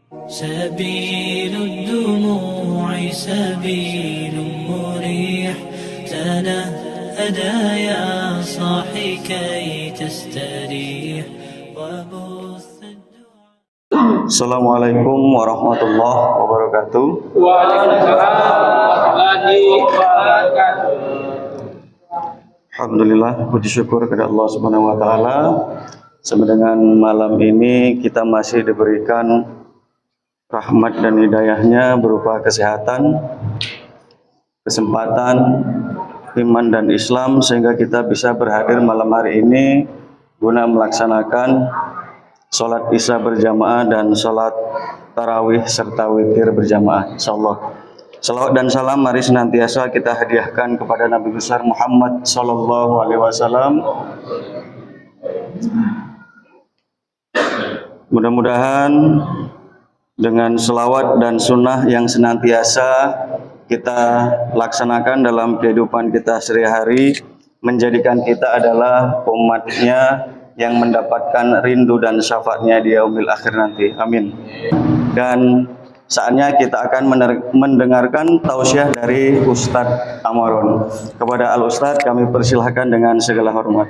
سبيل الدموع سبيل مريح تنهدى يا صاحي كي تستريح وبث Assalamualaikum warahmatullahi wabarakatuh. Waalaikumsalam warahmatullahi wabarakatuh. Alhamdulillah, puji syukur kepada Allah Subhanahu wa taala. Sampai dengan malam ini kita masih diberikan rahmat dan hidayahnya berupa kesehatan, kesempatan, iman dan Islam, sehingga kita bisa berhadir malam hari ini guna melaksanakan sholat isya berjamaah dan sholat tarawih serta witir berjamaah. Insyaallah. Salawat dan salam mari senantiasa kita hadiahkan kepada Nabi besar Muhammad sallallahu alaihi wasallam. Mudah-mudahan dengan selawat dan sunnah yang senantiasa kita laksanakan dalam kehidupan kita sehari-hari menjadikan kita adalah umatnya yang mendapatkan rindu dan syafaatnya di yaumil akhir nanti. Amin. Dan saatnya kita akan mendengarkan tausiah dari Ustadz Amarun. Kepada Al Ustadz kami persilahkan dengan segala hormat.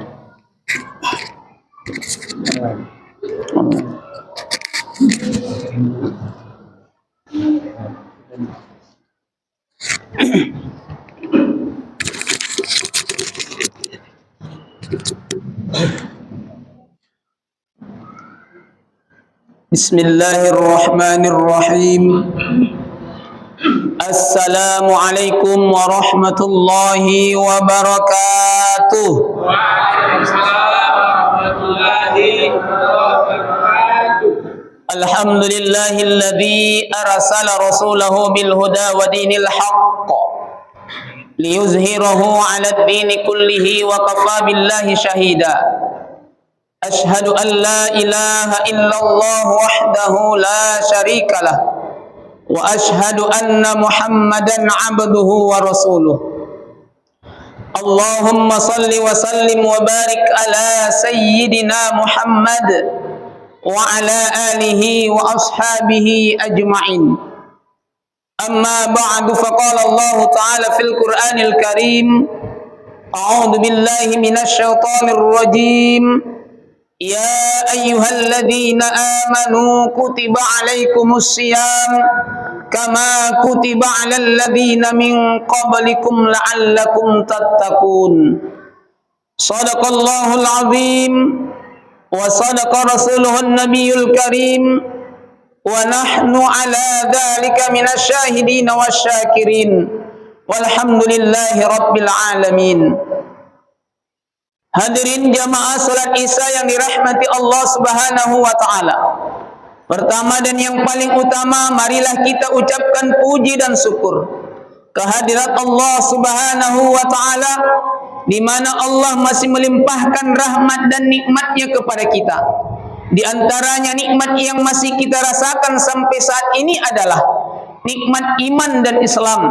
Bismillahirrahmanirrahim. Assalamualaikum warahmatullahi wabarakatuh. Waalaikumsalam warahmatullahi wabarakatuh. Alhamdulillahilladzi arsala rasulahu bil huda wa dinil haqq liyuzhirahu 'ala ad-dini kullihi wa kafa billahi shahida. Ashhadu an la ilaha illallah wahdahu la syarika lah wa ashhadu anna Muhammadan 'abduhu wa rasuluh. Allahumma salli wa sallim wa barik ala sayyidina Muhammad wa ala alihi wa ashabihi ajma'in. Amma ba'du, faqala Allah ta'ala fil Qur'anil Karim, a'udzu billahi minasy syaithanir rajim. Ya ayyuhalladzina amanu kutiba alaikumus siyam kama kutiba alal ladzina min qablikum la'allakum tattaqun. Shadaqallahul azim wa sadaqa rasuluhun nabiyul karim wa nahnu ala dzalika minasy syahidin wasyakirin walhamdulillahi rabbil alamin. Hadirin jamaah salat Isya yang dirahmati Allah Subhanahu wa taala. Pertama dan yang paling utama, marilah kita ucapkan puji dan syukur kehadirat Allah Subhanahu wa taala, di mana Allah masih melimpahkan rahmat dan nikmatnya kepada kita. Di antaranya nikmat yang masih kita rasakan sampai saat ini adalah nikmat iman dan Islam,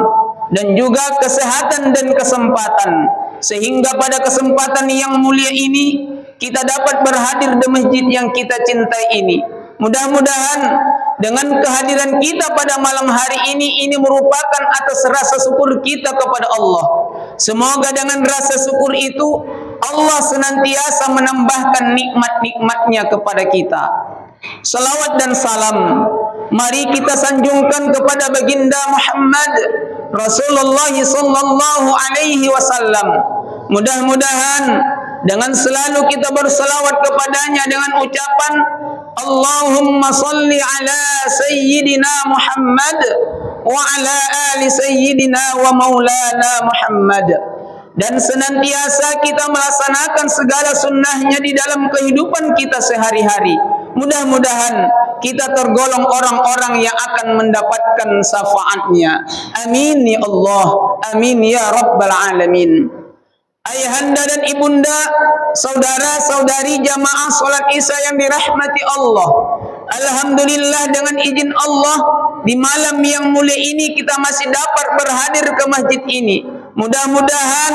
dan juga kesehatan dan kesempatan, sehingga pada kesempatan yang mulia ini kita dapat berhadir di masjid yang kita cintai ini. Mudah-mudahan dengan kehadiran kita pada malam hari ini merupakan atas rasa syukur kita kepada Allah. Semoga dengan rasa syukur itu Allah senantiasa menambahkan nikmat-nikmatnya kepada kita. Salawat dan salam mari kita sanjungkan kepada baginda Muhammad Rasulullah sallallahu alaihi wasallam. Mudah-mudahan dengan selalu kita berselawat kepadanya dengan ucapan Allahumma salli ala sayyidina Muhammad wa ala ali sayyidina wa maulana Muhammad, dan senantiasa kita melaksanakan segala sunnahnya di dalam kehidupan kita sehari-hari. Mudah-mudahan kita tergolong orang-orang yang akan mendapatkan syafaatnya. Amin ya Allah, amin ya Rabbal Alamin. Ayahanda dan ibunda, saudara-saudari jamaah salat Isya yang dirahmati Allah, alhamdulillah dengan izin Allah di malam yang mulia ini kita masih dapat berhadir ke masjid ini. Mudah-mudahan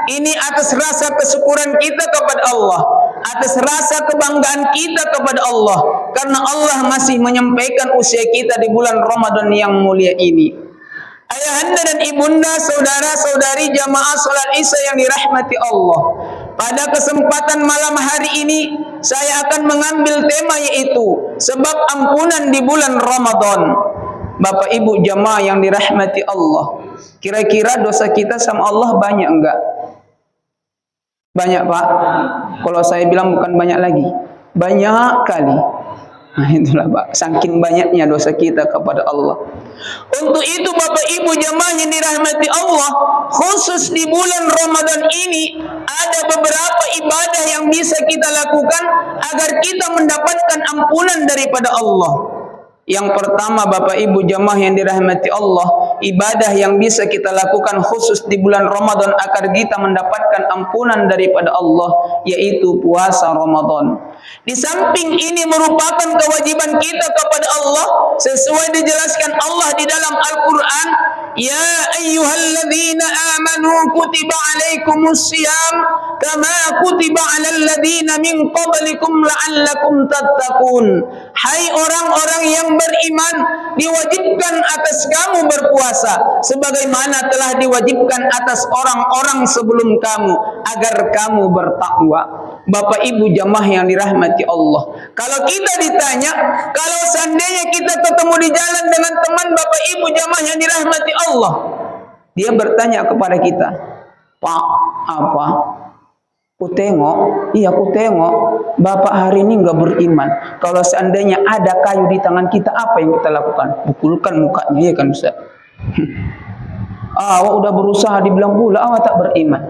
ini atas rasa kesyukuran kita kepada Allah. atas rasa kebanggaan kita kepada Allah, karena Allah masih menyampaikan usia kita di bulan Ramadan yang mulia ini. Ayahanda dan ibunda, saudara-saudari jamaah salat Isya yang dirahmati Allah, pada kesempatan malam hari ini saya akan mengambil tema yaitu sebab ampunan di bulan Ramadan. Bapak Ibu jamaah yang dirahmati Allah, kira-kira dosa kita sama Allah banyak enggak? Banyak Pak. Kalau saya bilang bukan banyak lagi, banyak kali. Nah itulah Pak, saking banyaknya dosa kita kepada Allah. Untuk itu Bapak Ibu jamaah yang dirahmati Allah, khusus di bulan Ramadan ini ada beberapa ibadah yang bisa kita lakukan agar kita mendapatkan ampunan daripada Allah. Yang pertama Bapak Ibu jamaah yang dirahmati Allah, ibadah yang bisa kita lakukan khusus di bulan Ramadan agar kita mendapatkan ampunan daripada Allah, yaitu puasa Ramadan. Di samping ini merupakan kewajiban kita kepada Allah sesuai dijelaskan Allah di dalam Al-Quran, ya ayyuhalladzina amanu kutiba alaikumus siyam kama kutiba alal ladzina min qablikum la'allakum tattaqun. Hai orang-orang yang beriman, diwajibkan atas kamu berpuasa sebagaimana telah diwajibkan atas orang-orang sebelum kamu agar kamu bertakwa. Bapak Ibu jamaah yang dirahmati Allah, kalau kita ditanya, kalau seandainya kita ketemu di jalan dengan teman Bapak Ibu jamaah yang dirahmati Allah, dia bertanya kepada kita, Pak, apa? Ku tengok, iya ku tengok Bapak hari ini enggak beriman. Kalau seandainya ada kayu di tangan kita, apa yang kita lakukan? Pukulkan mukanya, ya kan Ustaz? Awak udah berusaha dibilang pula awak tak beriman.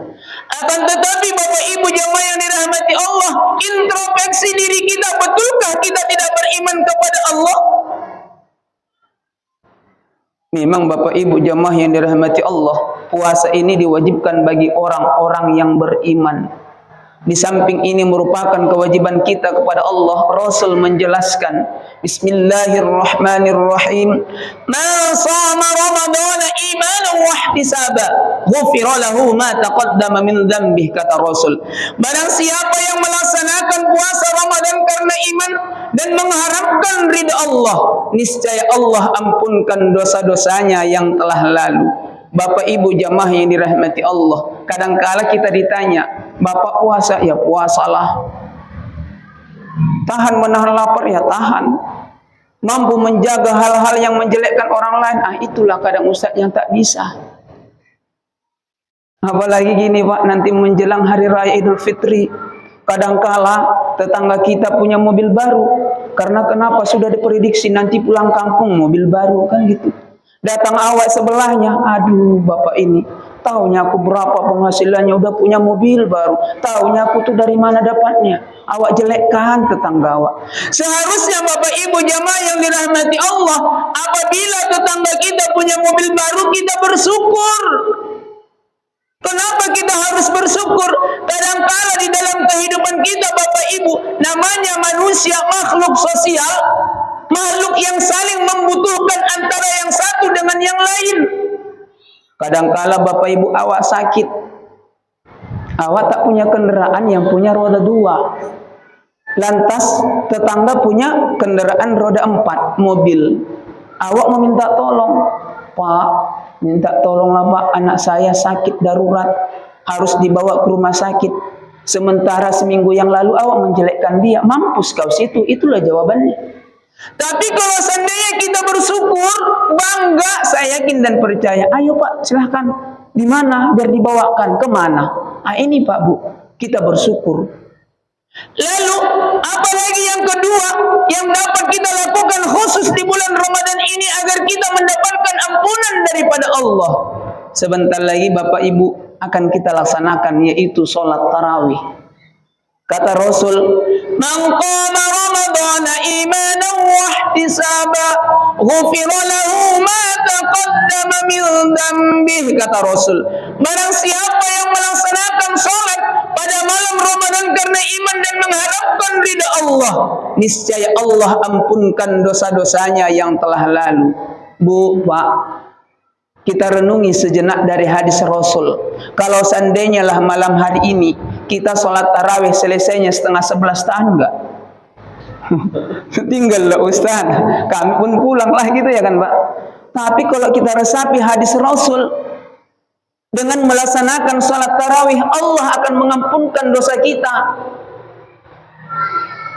Akan tetapi Bapak Ibu jamaah yang dirahmati Allah, introspeksi diri kita, betulkah kita tidak beriman kepada Allah? Memang Bapak Ibu jamaah yang dirahmati Allah, puasa ini diwajibkan bagi orang-orang yang beriman. Di samping ini merupakan kewajiban kita kepada Allah. Rasul menjelaskan, Bismillahirrahmanirrahim, man shama ramadana imanan wa ihtisaba ghufira lahu ma taqaddama min dhanbihi, kata Rasul. Barang siapa yang melaksanakan puasa Ramadan karena iman dan mengharapkan ridha Allah, niscaya Allah ampunkan dosa-dosanya yang telah lalu. Bapak Ibu jamaah yang dirahmati Allah, kadangkala kita ditanya, Bapak puasa? Ya puasalah. Tahan menahan lapar? Ya tahan. Mampu menjaga hal-hal yang menjelekkan orang lain? Itulah kadang Ustaz yang tak bisa. Apalagi gini Pak, nanti menjelang hari raya Idul Fitri, kadangkala tetangga kita punya mobil baru. Karena kenapa? Sudah diprediksi nanti pulang kampung mobil baru, kan gitu. Datang awak sebelahnya, aduh Bapak ini, taunya aku berapa penghasilannya udah punya mobil baru, taunya aku tuh dari mana dapatnya. Awak jelekkan tetangga awak. Seharusnya Bapak Ibu jamaah yang dirahmati Allah, apabila tetangga kita punya mobil baru, kita bersyukur. Kenapa kita harus bersyukur? Kadangkala di dalam kehidupan kita Bapak Ibu, namanya manusia makhluk sosial, makhluk yang saling membutuhkan antara yang satu dengan yang lain. Kadangkala Bapak Ibu awak sakit, awak tak punya kendaraan yang punya roda 2, lantas tetangga punya kendaraan roda 4, mobil. Awak meminta tolong, Pak, minta tolonglah Pak, anak saya sakit darurat, harus dibawa ke rumah sakit. Sementara seminggu yang lalu awak menjelekkan dia. Mampus kau situ, itulah jawabannya. Tapi kalau seandainya kita bersyukur, bangga, saya yakin dan percaya, ayo Pak silahkan, di mana biar dibawakan, kemana? Ini Pak Bu, kita bersyukur. Lalu apalagi yang kedua yang dapat kita lakukan khusus di bulan Ramadan ini agar kita mendapatkan ampunan daripada Allah? Sebentar lagi Bapak Ibu akan kita laksanakan, yaitu sholat tarawih. Kata Rasul, man qama ramadana imanan wa ihtisaba ghufira lahu ma taqaddama min dhanbihi, kata Rasul. Barang siapa yang melaksanakan salat pada malam Ramadan karena iman dan mengharapkan ridha Allah, niscaya Allah ampunkan dosa-dosanya yang telah lalu. Bu, Pak, kita renungi sejenak dari hadis Rasul. Kalau seandainya lah malam hari ini kita sholat tarawih selesainya 10:30 tahan enggak? Tinggal lah Ustaz, kami pun pulang lah gitu ya kan Pak. Tapi kalau kita resapi hadis Rasul, dengan melaksanakan sholat tarawih Allah akan mengampunkan dosa kita.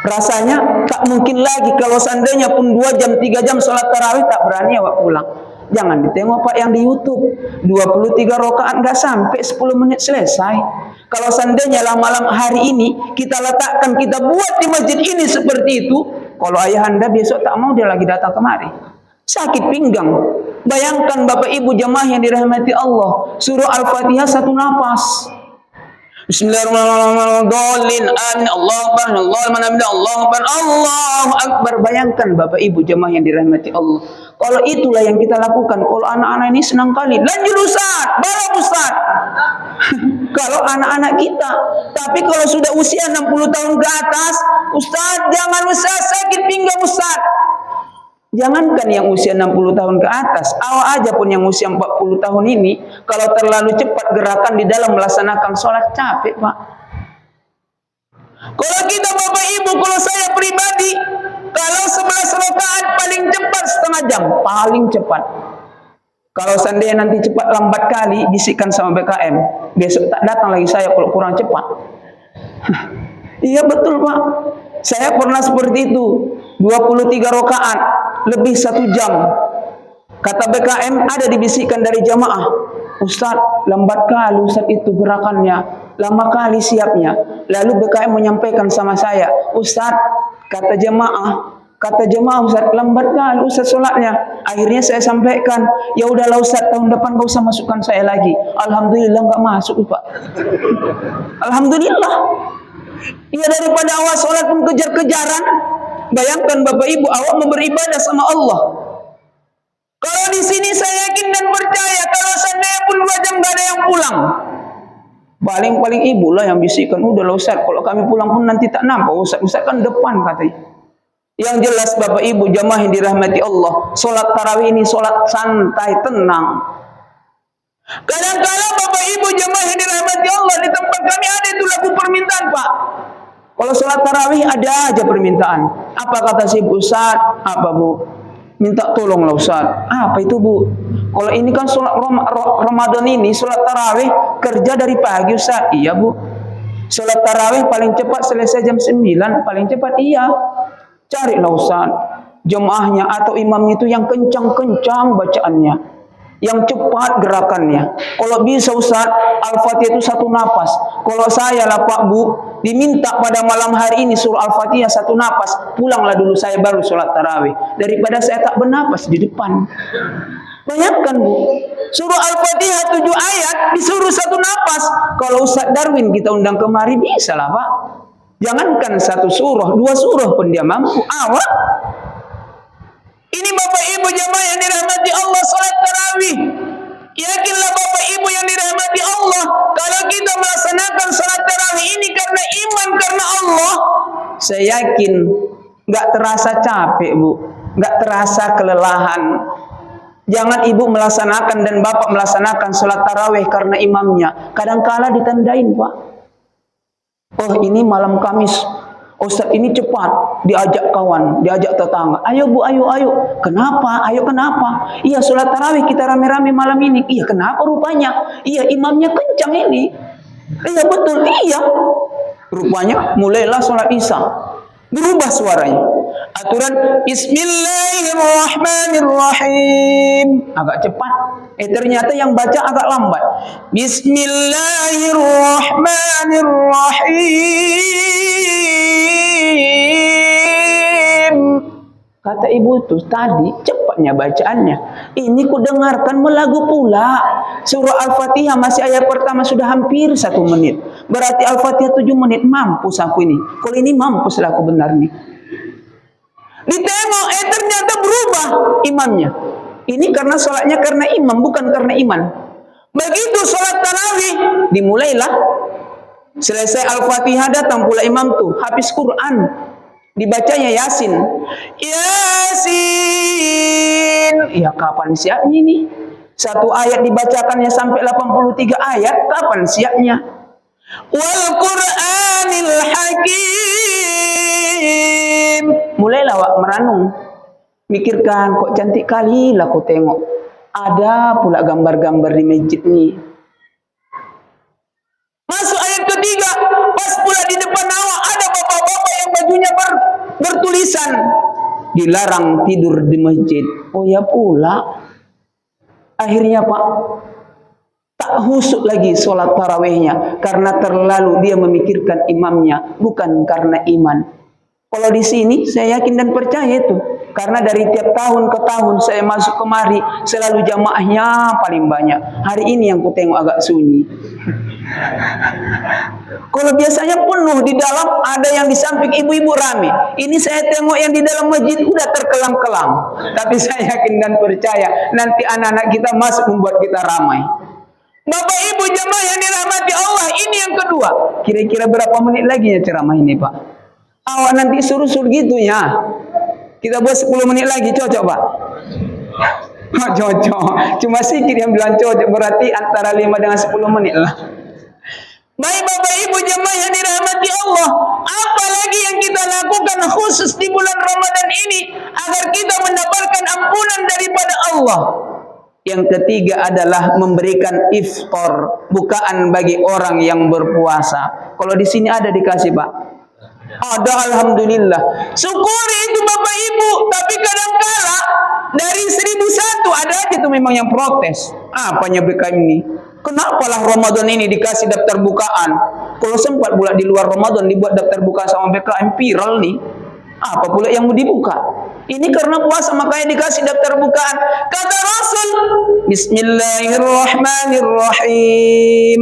Rasanya tak mungkin lagi kalau seandainya pun 2 jam 3 jam sholat tarawih tak berani awak pulang. Jangan ditengok Pak yang di YouTube 23 rakaat nggak sampai 10 menit selesai. Kalau seandainya lah malam hari ini kita letakkan, kita buat di masjid ini seperti itu, kalau ayah anda besok tak mau dia lagi datang kemari, sakit pinggang. Bayangkan Bapak Ibu jamaah yang dirahmati Allah, surah Al-Fatihah 1 nafas. Bismillahirrahmanirrahim. Amin. Allahu Akbar. Allahu Akbar. Allahu Akbar. Bayangkan Bapak Ibu jemaah yang dirahmati Allah. Kalau itulah yang kita lakukan, kalau anak-anak ini senang kali, lanjut Ustaz, balap Ustaz. Kalau anak-anak kita, tapi kalau sudah usia 60 tahun ke atas, Ustaz, jangan Ustaz, sakit pinggang Ustaz. Jangankan yang usia 60 tahun ke atas, awak aja pun yang usia 40 tahun ini, kalau terlalu cepat gerakan di dalam melaksanakan sholat, capek Pak. Kalau kita Bapak Ibu, kalau saya pribadi, kalau 11 rakaat paling cepat setengah jam, paling cepat. Kalau seandainya nanti cepat lambat kali, bisikkan sama BKM, besok tak datang lagi saya kalau kurang cepat. Iya betul Pak, saya pernah seperti itu, 23 rakaat lebih 1 jam. Kata BKM, ada dibisikkan dari jamaah, Ustaz, lambat kali Ustaz itu gerakannya, lama kali siapnya. Lalu BKM menyampaikan sama saya, Ustaz, kata jamaah Ustaz, lambat kali Ustaz sholatnya. Akhirnya saya sampaikan, ya udahlah Ustaz, tahun depan gak usah masukkan saya lagi. Alhamdulillah gak masuk Pak. Alhamdulillah. Ya daripada awak sholat pun kejar-kejaran. Bayangkan Bapak Ibu, awak mau beribadah sama Allah. Kalau di sini saya yakin dan percaya, kalau seandainya pun 2 jam gak ada yang pulang, paling ibu lah yang bisikkan, udah Ustaz, kalau kami pulang pun nanti tak nampak Ustaz kan depan katanya. Yang jelas Bapak Ibu jamaah yang dirahmati Allah, sholat tarawih ini sholat santai, tenang. Kadang-kadang Bapak Ibu jamaah yang dirahmati Allah, di tempat kami ada itu lagu permintaan Pak. Kalau sholat tarawih ada aja permintaan. Apa kata si Ustaz? Apa Bu? Minta tolong lah Ustaz. Apa itu Bu? Kalau ini kan sholat Ramadan ini, sholat tarawih kerja dari pagi Ustaz. Iya Bu. Sholat tarawih paling cepat selesai jam 9. Paling cepat iya. Carilah Ustaz jemaahnya atau imamnya itu yang kencang-kencang bacaannya, yang cepat gerakannya. Kalau bisa Ustaz, Al-Fatihah itu 1 nafas. Kalau saya lah Pak Bu, diminta pada malam hari ini surah Al-Fatihah 1 nafas, pulanglah dulu saya baru sholat tarawih, daripada saya tak bernapas di depan. Bayangkan Bu, surah Al-Fatihah 7 ayat disuruh 1 nafas. Kalau Ustaz Darwin kita undang kemari, bisa lah Pak. Jangankan 1 surah, 2 surah pun dia mampu. Awak ini Bapak Ibu jamaah yang dirahmati Allah, salat tarawih. Yakinlah Bapak Ibu yang dirahmati Allah, kalau kita melaksanakan salat tarawih ini karena iman, karena Allah, saya yakin nggak terasa capek Bu, nggak terasa kelelahan. Jangan ibu melaksanakan dan bapak melaksanakan salat tarawih karena imamnya, kadangkala ditandain Pak. Oh ini malam Kamis, Ustaz ini cepat, diajak kawan, diajak tetangga. Ayo Bu, ayo. Kenapa? Ayo kenapa? Iya sholat tarawih kita rame-rame malam ini. Iya kenapa rupanya? Iya imamnya kencang ini. Iya betul, iya. Rupanya mulailah sholat isya. Berubah suaranya. Aturan Bismillahirrahmanirrahim agak cepat. Ternyata yang baca agak lambat. Bismillahirrahmanirrahim. Kata ibu itu tadi cepatnya bacaannya. Ini ku dengarkan melagu pula. Surah Al-Fatihah masih ayat pertama sudah hampir 1 menit. Berarti Al-Fatihah 7 menit. Mampus aku ini. Kalau ini mampus lah aku benar nih. Ditengok, ternyata berubah imamnya. Ini karena sholatnya karena imam, bukan karena iman. Begitu sholat tarawih, dimulailah. Selesai Al-Fatihah datang pula imam tuh, habis Quran. Dibacanya Yasin. Yasin. Ya kapan siapnya ini? 1 ayat dibacakannya sampai 83 ayat, kapan siapnya? wal Qur'anil Hakim. Mulailah wak merenung, mikirkan, kok cantik kali lah aku tengok. Ada pula gambar-gambar di masjid ni. Masuk ayat ketiga, pas pula di depan awak ada bapak-bapak yang bajunya bertulisan dilarang tidur di masjid. Oh ya pula. Akhirnya Pak, tak husuk lagi sholat tarawihnya karena terlalu dia memikirkan imamnya, bukan karena iman. Kalau di sini saya yakin dan percaya itu, karena dari tiap tahun ke tahun saya masuk kemari selalu jamaahnya paling banyak. Hari ini yang ku tengok agak sunyi. Kalau biasanya penuh di dalam, ada yang di samping ibu-ibu rame. Ini saya tengok yang di dalam masjid udah terkelam-kelam. Tapi saya yakin dan percaya nanti anak-anak kita masuk membuat kita ramai. Bapak Ibu jemaah yang dirahmati Allah, ini yang kedua. Kira-kira berapa menit lagi ya ceramah ini Pak? Awak nanti suruh-suruh gitu ya. Kita buat 10 menit lagi, cocok Pak? Oh, cocok. Cuma sedikit yang bilang cocok, berarti antara 5 dengan 10 menit lah. Baik Bapak Ibu jemaah yang dirahmati Allah, apalagi yang kita lakukan khusus di bulan Ramadan ini agar kita mendapatkan ampunan daripada Allah. Yang ketiga adalah memberikan iftar, bukaan bagi orang yang berpuasa. Kalau di sini ada dikasih Pak? Ada, alhamdulillah. Syukuri itu Bapak Ibu, tapi kadang-kala dari 1001 ada aja itu memang yang protes. Apanya BKM ini? Kenapa lah Ramadan ini dikasih daftar bukaan? Kalau sempat pula di luar Ramadan dibuat daftar bukaan sama BKM, viral nih. Apa pula yang mau dibuka? Ini karena puasa makanya dikasih daftar bukaan. Kata Rasul, Bismillahirrahmanirrahim.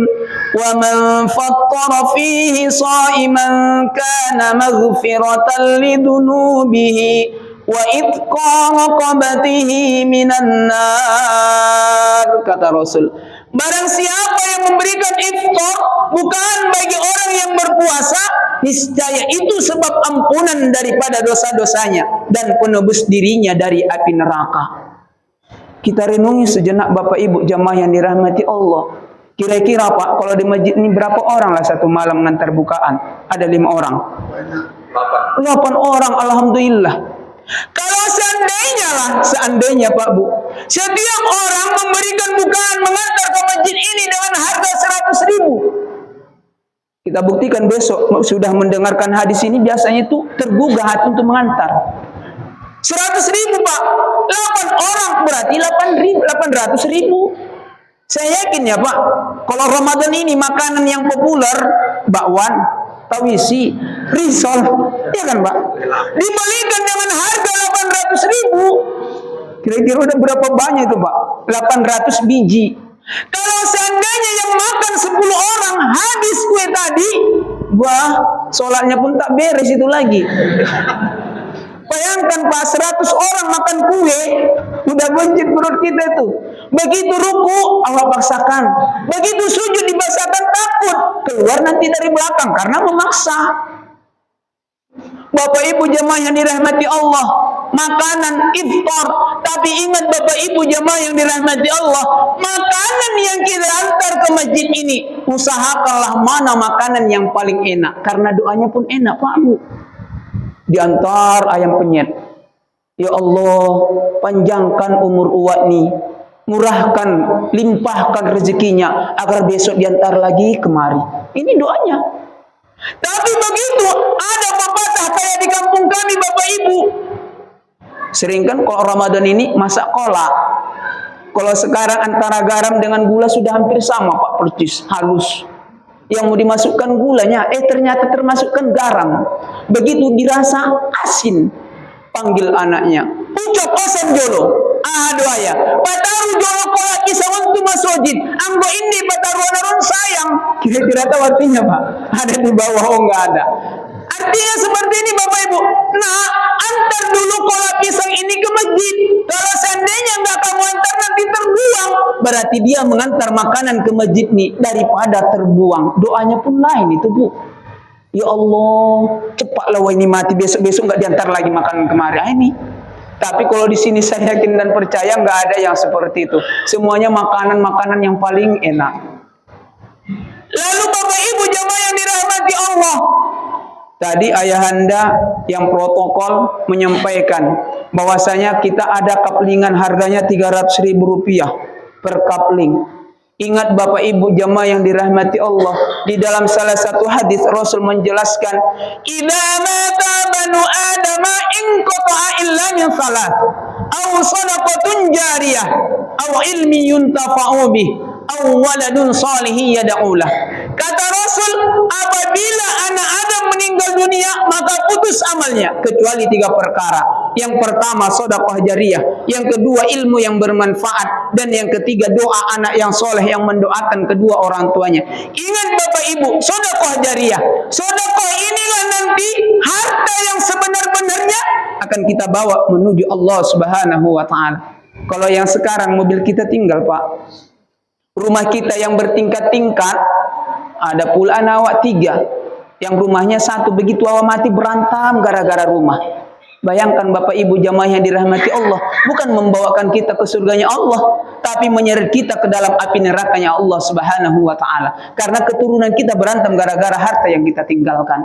Wa man fattara fihi sha'iman kana maghfiratan lidunubihi wa itqa raqabatihi minan nar. Kata Rasul, barang siapa yang memberikan iftar bukan bagi orang yang berpuasa, niscaya itu sebab ampunan daripada dosa-dosanya dan penebus dirinya dari api neraka. Kita renungi sejenak Bapak Ibu jamaah yang dirahmati Allah. Kira-kira Pak, kalau di masjid ini berapa orang lah satu malam mengantar bukaan? Ada 5 orang. 8 orang, alhamdulillah. Kalau seandainya Pak Bu, setiap orang memberikan bukaan mengantar ke masjid ini dengan harga 100.000. Kita buktikan besok sudah mendengarkan hadis ini biasanya itu tergugah hati untuk mengantar. 100.000 Pak, 8 orang berarti 800.000. Saya yakin ya Pak, kalau Ramadan ini makanan yang populer, bakwan, tawisi, risol, ya kan Pak? Dibalikan dengan harga 800.000. Kira-kira udah berapa banyak itu Pak? 800 biji. Kalau seandainya yang makan 10 orang habis kue tadi, wah, sholatnya pun tak beres itu lagi. Bayangkan Pak, 100 orang makan kue, udah buncit perut kita tuh. Begitu ruku, Allah paksakan. Begitu sujud dibasahkan, takut keluar nanti dari belakang karena memaksa. Bapak Ibu jemaah yang dirahmati Allah, makanan iftar. Tapi ingat Bapak Ibu jemaah yang dirahmati Allah, makanan yang kita antar ke masjid ini, usahakanlah mana makanan yang paling enak. Karena doanya pun enak Pak Bu. Diantar ayam penyet. Ya Allah, panjangkan umur uwak ni, murahkan, limpahkan rezekinya agar besok diantar lagi kemari. Ini doanya. Tapi begitu ada pepatah kayak di kampung kami Bapak Ibu. Sering kan kalau Ramadan ini masak kolak. Kalau sekarang antara garam dengan gula sudah hampir sama Pak, percis, halus. Yang mau dimasukkan gulanya, ternyata termasukkan garam. Begitu dirasa asin, panggil anaknya, ucap asam jolo, doaya, pataru jolo kolak kisah untuk masojid, anggo ini pataru anaron sayang. Kira-kira tahu artinya Pak? Ada di bawah, oh enggak ada. Artinya seperti ini Bapak Ibu. Nah, antar dulu kolak pisang ini ke masjid. Kalau seandainya enggak kamu antar nanti terbuang, berarti dia mengantar makanan ke masjid nih daripada terbuang. Doanya pun lain itu Bu. Ya Allah, cepatlah ini mati, besok-besok enggak diantar lagi makanan kemari. Ini. Tapi kalau di sini saya yakin dan percaya enggak ada yang seperti itu. Semuanya makanan-makanan yang paling enak. Lalu Bapak Ibu dirahmati Allah. Tadi ayahanda yang protokol menyampaikan bahwasanya kita ada kaplingan harganya Rp300.000 per kapling. Ingat Bapak Ibu jamaah yang dirahmati Allah, di dalam salah satu hadis Rasul menjelaskan, "Idza mata banu adama in qata'a illa min salat, aw shadaqatun jariyah, aw ilmi yuntafa'u bih, aw waladun salihin yad'ulah." Kata Rasul, apabila anak Adam meninggal dunia, maka putus amalnya kecuali 3 perkara. Yang pertama sedekah jariyah, yang kedua ilmu yang bermanfaat, dan yang ketiga doa anak yang soleh yang mendoakan kedua orang tuanya. Ingat Bapak Ibu, sedekah jariyah. Sedekah inilah nanti harta yang sebenar-benarnya akan kita bawa menuju Allah Subhanahu wa taala. Kalau yang sekarang mobil kita tinggal, Pak. Rumah kita yang bertingkat-tingkat, ada pula anak awak 3 yang rumahnya 1, begitu awak mati berantam gara-gara rumah. Bayangkan Bapak Ibu jamaah yang dirahmati Allah, bukan membawakan kita ke surganya Allah, tapi menyeret kita ke dalam api nerakanya Allah Subhanahu wa taala. Karena keturunan kita berantem gara-gara harta yang kita tinggalkan.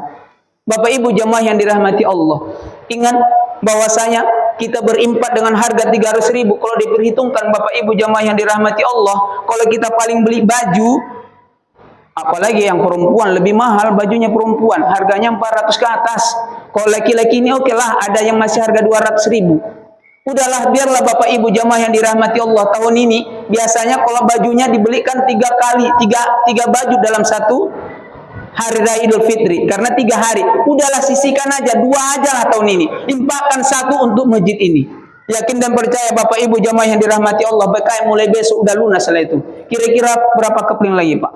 Bapak Ibu jamaah yang dirahmati Allah, ingat bahwasanya kita berimpak dengan harga 300.000. Kalau diperhitungkan Bapak Ibu jamaah yang dirahmati Allah, kalau kita paling beli baju, apalagi yang perempuan lebih mahal bajunya perempuan, harganya 400 ke atas. Kalau laki-laki ini oke lah, ada yang masih harga 200.000. Udahlah, biarlah Bapak Ibu jamaah yang dirahmati Allah, tahun ini biasanya kalau bajunya dibelikan 3 kali, 3 baju dalam satu hari raya Idul Fitri, karena 3 hari. Udahlah, sisihkan aja 2 aja lah tahun ini, impakkan 1 untuk masjid ini. Yakin dan percaya Bapak Ibu jamaah yang dirahmati Allah, BKM mulai besok udah lunas setelah itu. Kira-kira berapa kepling lagi Pak?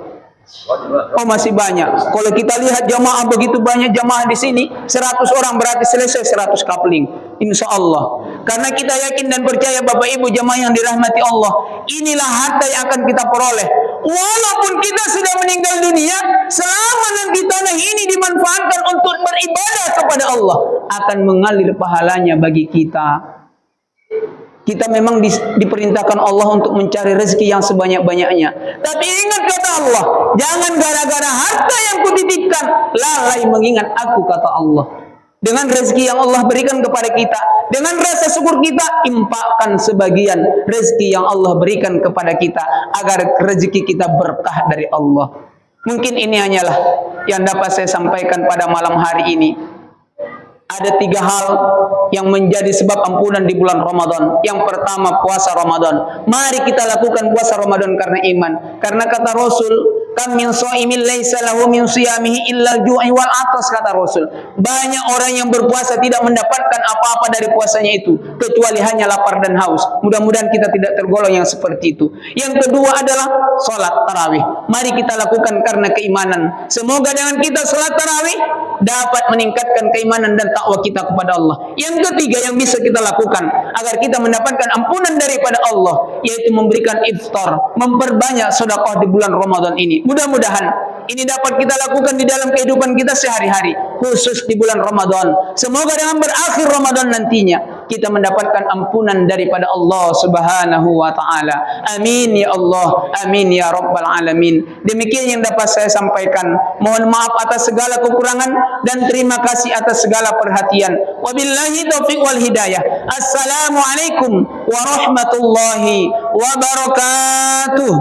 Oh, masih banyak. Kalau kita lihat jamaah begitu banyak jamaah di sini, 100 orang berarti selesai 100 kapling. Insya Allah. Karena kita yakin dan percaya Bapak Ibu jamaah yang dirahmati Allah, inilah harta yang akan kita peroleh. Walaupun kita sudah meninggal dunia, selama nanti tanah ini dimanfaatkan untuk beribadah kepada Allah, akan mengalir pahalanya bagi kita. Kita memang diperintahkan Allah untuk mencari rezeki yang sebanyak-banyaknya. Tapi ingat kata Allah, jangan gara-gara harta yang kutitipkan lalai mengingat aku, kata Allah. Dengan rezeki yang Allah berikan kepada kita, dengan rasa syukur kita, impakkan sebagian rezeki yang Allah berikan kepada kita, agar rezeki kita berkah dari Allah. Mungkin ini hanyalah yang dapat saya sampaikan pada malam hari ini. Ada 3 hal yang menjadi sebab ampunan di bulan Ramadan. Yang pertama, puasa Ramadan. Mari kita lakukan puasa Ramadan karena iman. Karena kata Rasul, kam min shaimin laisa lahu min siyamihi illa al-ju'i wal 'atas, kata Rasul. Banyak orang yang berpuasa tidak mendapatkan apa-apa dari puasanya itu kecuali hanya lapar dan haus. Mudah-mudahan kita tidak tergolong yang seperti itu. Yang kedua adalah salat tarawih. Mari kita lakukan karena keimanan. Semoga dengan kita salat tarawih dapat meningkatkan keimanan dan takwa kita kepada Allah. Yang ketiga yang bisa kita lakukan agar kita mendapatkan ampunan daripada Allah, yaitu memberikan iftar, memperbanyak sedekah di bulan Ramadan ini. Mudah-mudahan ini dapat kita lakukan di dalam kehidupan kita sehari-hari, khusus di bulan Ramadan. Semoga dengan berakhir Ramadan nantinya kita mendapatkan ampunan daripada Allah Subhanahu wa taala. Amin ya Allah, amin ya rabbal alamin. Demikian yang dapat saya sampaikan. Mohon maaf atas segala kekurangan dan terima kasih atas segala perhatian. Wabillahi taufiq wal hidayah. Assalamualaikum warahmatullahi wabarakatuh.